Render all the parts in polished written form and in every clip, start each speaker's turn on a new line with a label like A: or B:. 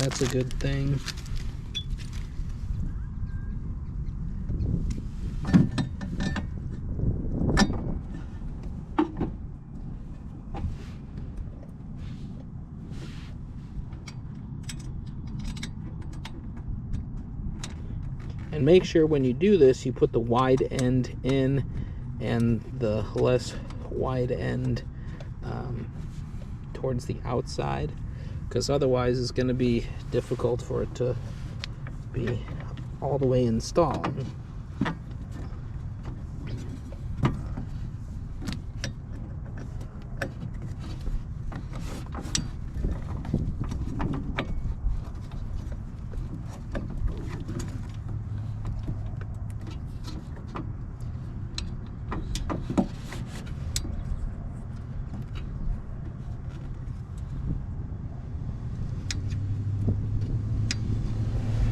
A: that's a good thing. And make sure when you do this, you put the wide end in and the less wide end towards the outside, because otherwise it's going to be difficult for it to be all the way installed.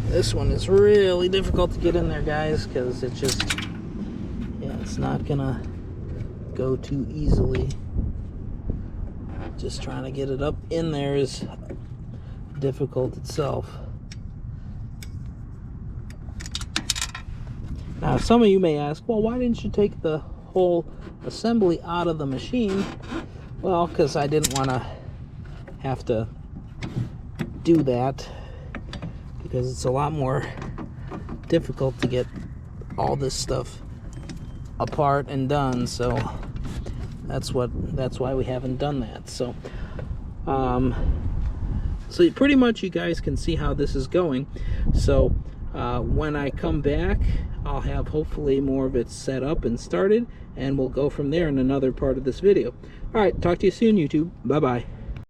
A: This one is really difficult to get in there, guys, because it just, yeah, it's not gonna go too easily. Just trying to get it up in there is difficult itself. Now, some of you may ask, well, why didn't you take the whole assembly out of the machine? Well, because I didn't want to have to do that, because it's a lot more difficult to get all this stuff apart and done. So that's why we haven't done that. So so pretty much you guys can see how this is going. So when I come back, I'll have hopefully more of it set up and started, and we'll go from there in another part of this video. All right, talk to you soon, YouTube. Bye bye.